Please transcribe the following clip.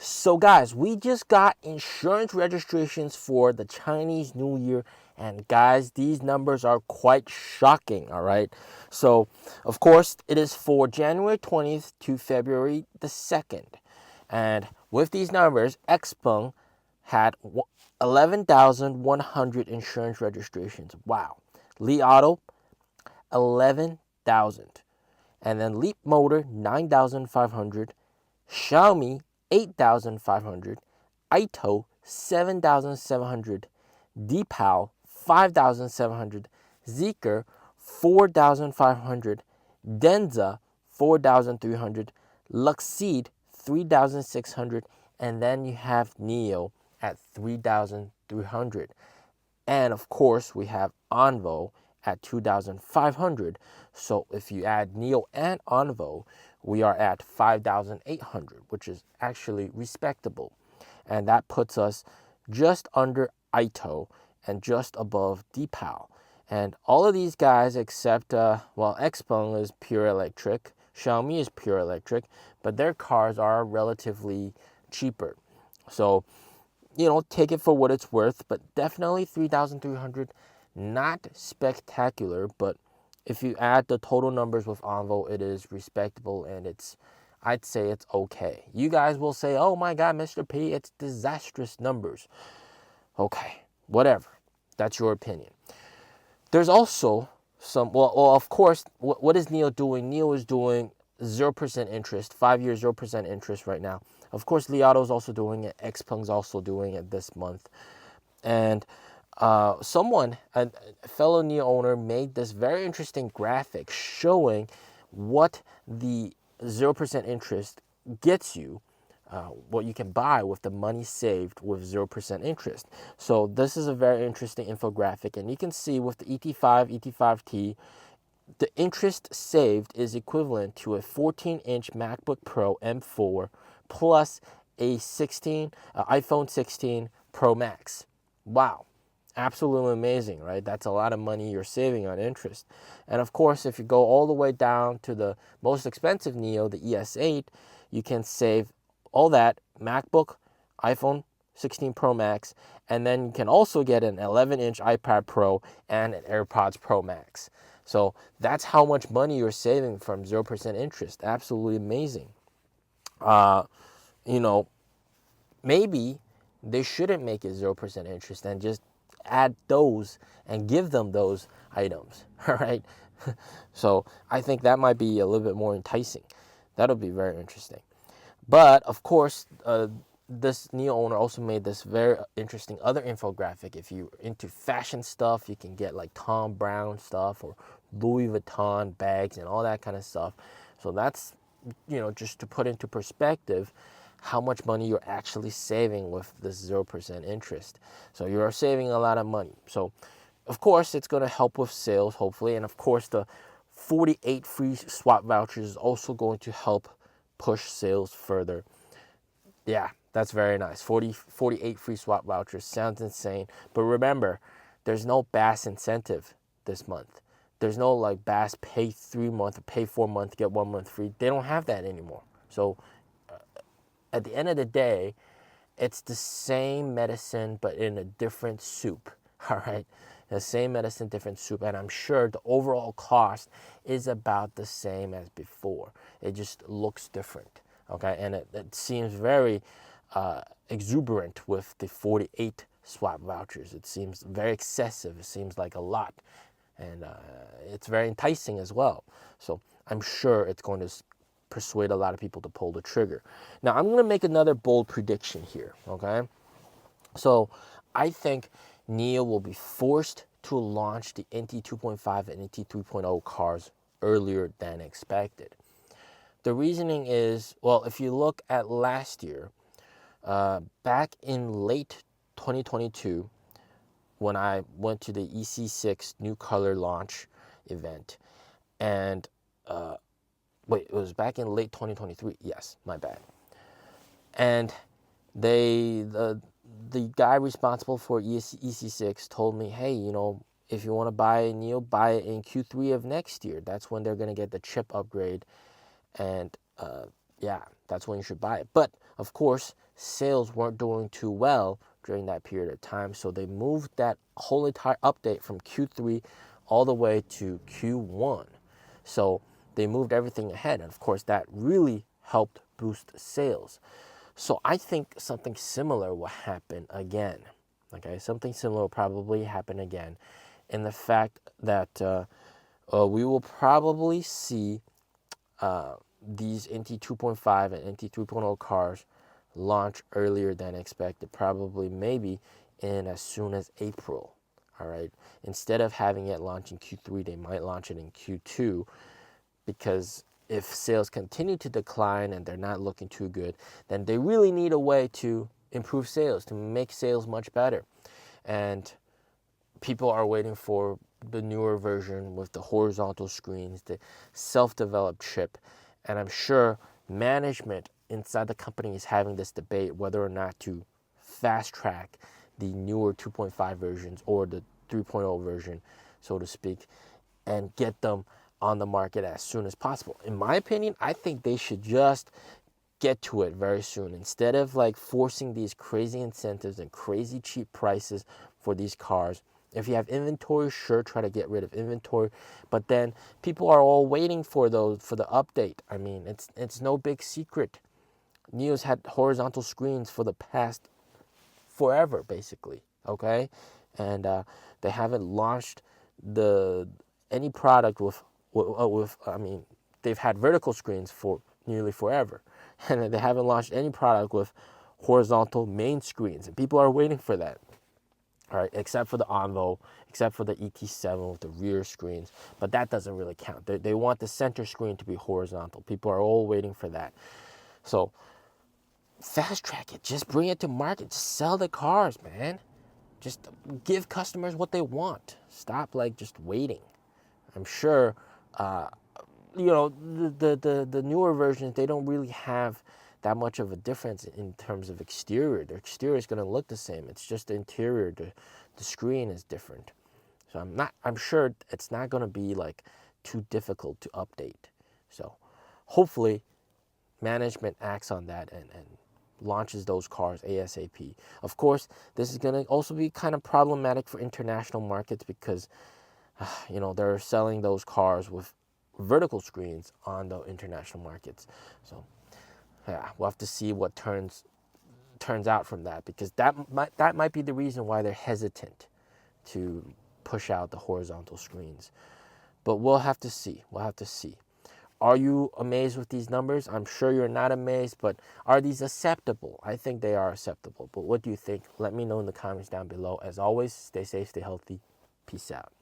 So guys, we just got insurance registrations for the Chinese New Year, and guys, these numbers are quite shocking, all right? So, of course, it is for January 20th to February the 2nd. And with these numbers, Xpeng had 11,100 insurance registrations. Wow. Li Auto, 11,000. And then Leap Motor, 9,500. Xiaomi, 8,500. Ito, 7,700. Deepal, 5,700. Zeekr, 4,500. Denza, 4,300. Luxeed, 3,600. And then you have NIO at 3,300. And of course, we have Onvo at 2,500. So if you add NIO and Onvo, we are at 5,800, which is actually respectable. And that puts us just under Ito and just above Deepal. And all of these guys except, Xpeng is pure electric, Xiaomi is pure electric, but their cars are relatively cheaper. So, take it for what it's worth, but definitely 3,300, not spectacular, but if you add the total numbers with Onvo, it is respectable, and I'd say it's okay. You guys will say, oh my God, Mr. P, it's disastrous numbers. Okay, whatever. That's your opinion. There's also of course, what is NIO doing? NIO is doing 0% interest, 5 years, 0% interest right now. Of course, Li Auto is also doing it. Xpeng's also doing it this month. And a fellow NIO owner, made this very interesting graphic showing what the 0% interest gets you, what you can buy with the money saved with 0% interest. So this is a very interesting infographic, and you can see with the ET5, ET5T, the interest saved is equivalent to a 14-inch MacBook Pro M4 plus a iPhone 16 Pro Max. Wow. Absolutely amazing, right? That's a lot of money you're saving on interest. And of course, if you go all the way down to the most expensive NIO, the ES8, you can save all that MacBook, iPhone 16 Pro Max, and then you can also get an 11-inch iPad Pro and an AirPods Pro Max. So that's how much money you're saving from 0% interest. Absolutely amazing. Maybe they shouldn't make it 0% interest and just add those and give them those items, all right? So I think that might be a little bit more enticing. That'll be very interesting. But of course, this NIO owner also made this very interesting other infographic. If you're into fashion stuff, you can get like Tom Brown stuff or Louis Vuitton bags and all that kind of stuff. So that's, just to put into perspective how much money you're actually saving with this 0% interest. So you're saving a lot of money. So of course, it's going to help with sales, hopefully. And of course, the 48 free swap vouchers is also going to help push sales further. Yeah, that's very nice. 48 free swap vouchers sounds insane. But remember, there's no BAS incentive this month. There's no like BAS pay 3 month or pay 4 month, get 1 month free. They don't have that anymore. So at the end of the day, it's the same medicine, but in a different soup, all right? The same medicine, different soup, and I'm sure the overall cost is about the same as before. It just looks different, okay? And it seems very exuberant with the 48 swap vouchers. It seems very excessive. It seems like a lot, and it's very enticing as well. So I'm sure it's going to persuade a lot of people to pull the trigger. Now, I'm going to make another bold prediction here, okay? So I think NIO will be forced to launch the NT 2.5 and NT 3.0 cars earlier than expected. The reasoning is, well, if you look at last year, back in late 2022, when I went to the EC6 new color launch event, and it was back in late 2023. Yes, my bad. And the guy responsible for EC6 told me, hey, if you want to buy a NIO, buy it in Q3 of next year. That's when they're going to get the chip upgrade. And that's when you should buy it. But of course, sales weren't doing too well during that period of time. So they moved that whole entire update from Q3 all the way to Q1. So they moved everything ahead. And of course, that really helped boost sales. So I think something similar will happen again. Okay, something similar will probably happen again in the fact that we will probably see these NT 2.5 and NT 3.0 cars launch earlier than expected, probably maybe in as soon as April. All right, instead of having it launch in Q3, they might launch it in Q2, because if sales continue to decline and they're not looking too good, then they really need a way to improve sales, to make sales much better. And people are waiting for the newer version with the horizontal screens, the self-developed chip. And I'm sure management inside the company is having this debate whether or not to fast track the newer 2.5 versions or the 3.0 version, so to speak, and get them on the market as soon as possible. In my opinion, I think they should just get to it very soon, instead of like forcing these crazy incentives and crazy cheap prices for these cars. If you have inventory, sure, try to get rid of inventory, but then people are all waiting for the update. I mean, it's no big secret. NIO's had horizontal screens for the past forever, basically. Okay, and they haven't launched any product with. I mean, they've had vertical screens for nearly forever, and they haven't launched any product with horizontal main screens, and people are waiting for that. All right, except for the Envo, except for the ET7 with the rear screens, but that doesn't really count. They want the center screen to be horizontal. People are all waiting for that. So fast track it. Just bring it to market. Just sell the cars, man. Just give customers what they want. Stop like just waiting. I'm sure, the newer versions, they don't really have that much of a difference in terms of exterior. The exterior is going to look the same. It's just the interior, the screen is different. So I'm sure it's not going to be like too difficult to update. So hopefully management acts on that and launches those cars ASAP. Of course, this is going to also be kind of problematic for international markets because, they're selling those cars with vertical screens on the international markets. So, yeah, we'll have to see what turns out from that, because that might be the reason why they're hesitant to push out the horizontal screens. But we'll have to see. Are you amazed with these numbers? I'm sure you're not amazed, but are these acceptable? I think they are acceptable. But what do you think? Let me know in the comments down below. As always, stay safe, stay healthy. Peace out.